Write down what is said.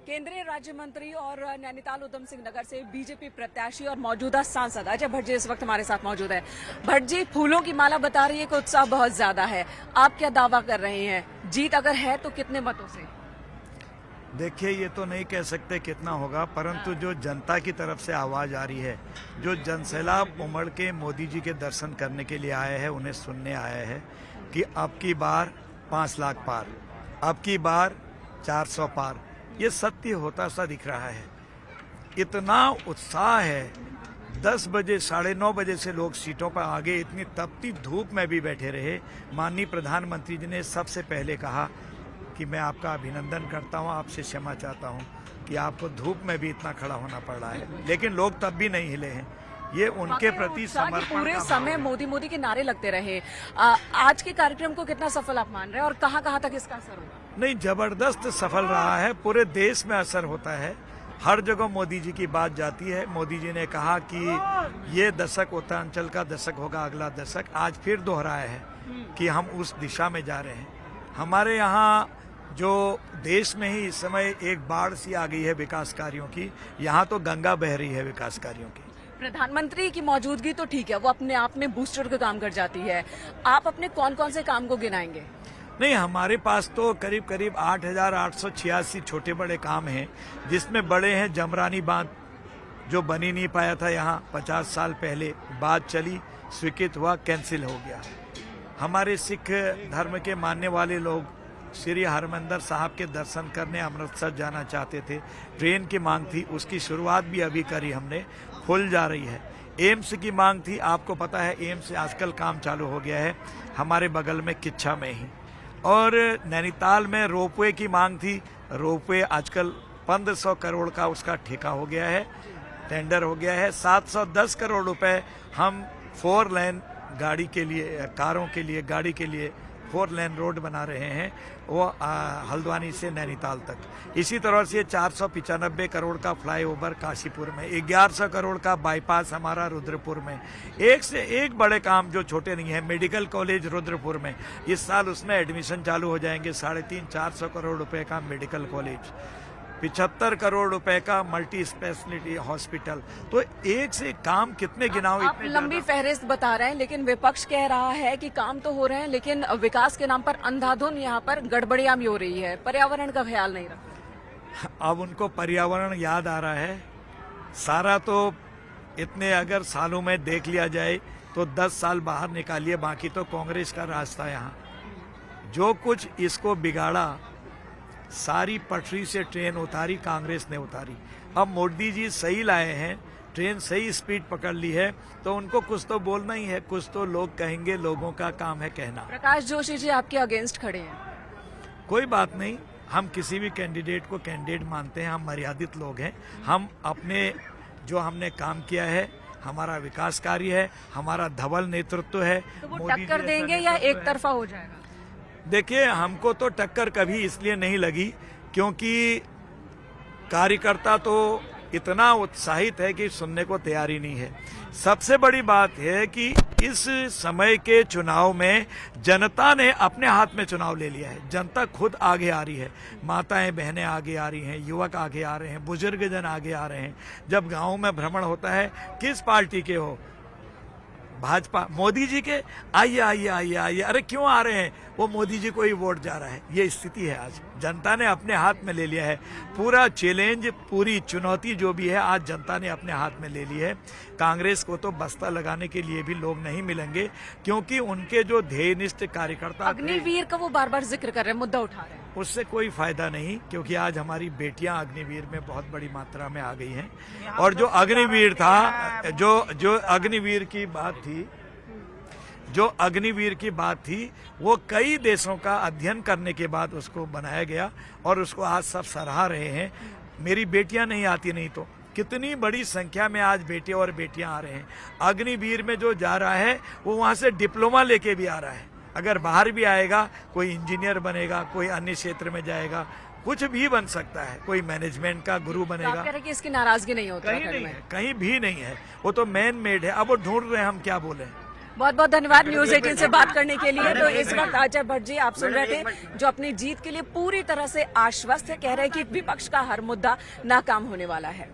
केंद्रीय राज्य मंत्री और नैनीताल उधम सिंह नगर से बीजेपी प्रत्याशी और मौजूदा सांसद अजय भट्ट जी इस वक्त हमारे साथ मौजूद है। भट्ट जी, फूलों की माला बता रही है कि उत्साह बहुत ज्यादा है, आप क्या दावा कर रहे हैं? जीत अगर है तो कितने मतों से? देखिए, ये तो नहीं कह सकते कितना होगा, परंतु जो जनता की तरफ से आवाज आ रही है, जो जनसैलाब उमड़ के मोदी जी के दर्शन करने के लिए आए हैं, उन्हें सुनने आए हैं कि अब की बार 5 लाख पार, अब की बार 400 पार, ये सत्य होता सा दिख रहा है। इतना उत्साह है। 10 बजे 9:30 बजे से लोग सीटों पर आगे इतनी तपती धूप में भी बैठे रहे। माननीय प्रधानमंत्री जी ने सबसे पहले कहा कि मैं आपका अभिनंदन करता हूं, आपसे क्षमा चाहता हूं कि आपको धूप में भी इतना खड़ा होना पड़ रहा है, लेकिन लोग तब भी नहीं हिले हैं। ये उनके प्रति समर्पण पूरे समय मोदी मोदी के नारे लगते रहे। आज के कार्यक्रम को कितना सफल आप मान रहे हैं और कहां तक इसका असर होगा? नहीं, जबरदस्त सफल रहा है। पूरे देश में असर होता है, हर जगह मोदी जी की बात जाती है। मोदी जी ने कहा कि ये दशक उत्तरांचल का दशक होगा, अगला दशक। आज फिर दोहराया है कि हम उस दिशा में जा रहे हैं। हमारे यहाँ जो देश में ही इस समय एक बाढ़ सी आ गई है विकास कार्यों की, यहाँ तो गंगा बह रही है विकास कार्यों की। प्रधानमंत्री की मौजूदगी तो ठीक है, वो अपने आप में बूस्टर का काम कर जाती है। आप अपने कौन कौन से काम को गिनाएंगे? नहीं, हमारे पास तो करीब करीब 8,886 छोटे बड़े काम हैं, जिसमें बड़े हैं जमरानी बांध, जो बन ही नहीं पाया था यहाँ 50 साल पहले। बात चली, स्वीकृत हुआ, कैंसिल हो गया। हमारे सिख धर्म के मानने वाले लोग श्री हरमंदिर साहब के दर्शन करने अमृतसर जाना चाहते थे, ट्रेन की मांग थी, उसकी शुरुआत भी अभी करी हमने, खुल जा रही है। एम्स की मांग थी, आपको पता है एम्स से आजकल काम चालू हो गया है हमारे बगल में किच्छा में ही। और नैनीताल में रोपवे की मांग थी, रोपवे आजकल 1500 करोड़ का उसका ठेका हो गया है, टेंडर हो गया है। 710 करोड़ रुपए हम 4 लेन गाड़ी के लिए, कारों के लिए, गाड़ी के लिए 4 लेन रोड बना रहे हैं, वो हल्द्वानी से नैनीताल तक। इसी तरह से 495 करोड़ का फ्लाईओवर काशीपुर में, 1100 करोड़ का बाईपास हमारा रुद्रपुर में। एक से एक बड़े काम जो छोटे नहीं है। मेडिकल कॉलेज रुद्रपुर में इस साल उसमें एडमिशन चालू हो जाएंगे, 350-400 करोड़ रुपए का मेडिकल कॉलेज, 75 करोड़ रुपए का मल्टी स्पेशलिटी हॉस्पिटल। तो एक से काम कितने गिनाओ। आप लंबी फहरिस्त बता रहे हैं, लेकिन विपक्ष कह रहा है कि काम तो हो रहे हैं, लेकिन विकास के नाम पर अंधाधुन यहाँ पर गड़बड़ियां भी हो रही है, पर्यावरण का ख्याल नहीं रखा। अब उनको पर्यावरण याद आ रहा है। सारा तो इतने अगर सालों में देख लिया जाए तो 10 साल बाहर निकालिए, बाकी तो कांग्रेस का रास्ता। यहाँ जो कुछ इसको बिगाड़ा, सारी पटरी से ट्रेन उतारी, कांग्रेस ने उतारी। अब मोदी जी सही लाए हैं, ट्रेन सही स्पीड पकड़ ली है, तो उनको कुछ तो बोलना ही है, कुछ तो लोग कहेंगे, लोगों का काम है कहना। प्रकाश जोशी जी आपके अगेंस्ट खड़े हैं। कोई बात नहीं, हम किसी भी कैंडिडेट को कैंडिडेट मानते हैं, हम मर्यादित लोग हैं। हम अपने जो हमने काम किया है, हमारा विकास कार्य है, हमारा धवल नेतृत्व है। तो वो टक्कर देंगे या एक तरफा हो जाएगा? देखिए, हमको तो टक्कर कभी इसलिए नहीं लगी क्योंकि कार्यकर्ता तो इतना उत्साहित है कि सुनने को तैयार ही नहीं है। सबसे बड़ी बात है कि इस समय के चुनाव में जनता ने अपने हाथ में चुनाव ले लिया है। जनता खुद आगे आ रही है, माताएं बहनें आगे आ रही हैं, युवक आगे आ रहे हैं, बुजुर्ग जन आगे आ रहे हैं। जब गाँव में भ्रमण होता है, किस पार्टी के हो, भाजपा, मोदी जी के, आइए आइए आइए आइए, अरे क्यों आ रहे हैं, वो मोदी जी को ही वोट जा रहा है। ये स्थिति है आज, जनता ने अपने हाथ में ले लिया है। पूरा चैलेंज, पूरी चुनौती जो भी है आज जनता ने अपने हाथ में ले ली है। कांग्रेस को तो बस्ता लगाने के लिए भी लोग नहीं मिलेंगे, क्योंकि उनके जो ध्येयनिष्ठ कार्यकर्ता, अग्निवीर का वो बार बार जिक्र कर रहे हैं, मुद्दा उठा रहे हैं, उससे कोई फायदा नहीं, क्योंकि आज हमारी बेटियां अग्निवीर में बहुत बड़ी मात्रा में आ गई हैं। और जो अग्निवीर था, जो अग्निवीर की बात थी, जो अग्निवीर की बात थी, वो कई देशों का अध्ययन करने के बाद उसको बनाया गया और उसको आज सब सराह रहे हैं। मेरी बेटियां नहीं आती, नहीं तो कितनी बड़ी संख्या में आज बेटे और बेटियां आ रहे हैं। अग्निवीर में जो जा रहा है वो वहां से डिप्लोमा लेके भी आ रहा है। अगर बाहर भी आएगा, कोई इंजीनियर बनेगा, कोई अन्य क्षेत्र में जाएगा, कुछ भी बन सकता है, कोई मैनेजमेंट का गुरु बनेगा। आप कह रहे हैं कि इसकी नाराजगी नहीं होती? कहीं नहीं है, कहीं भी नहीं है, वो तो मैन मेड है। अब वो ढूंढ रहे हैं हम क्या बोले। बहुत बहुत धन्यवाद न्यूज 18 से बात करने के लिए। तो इस वक्त अजय भट्ट जी आप सुन रहे थे, जो अपनी जीत के लिए पूरी तरह से आश्वस्त है, कह रहे हैं कि विपक्ष का हर मुद्दा नाकाम होने वाला है।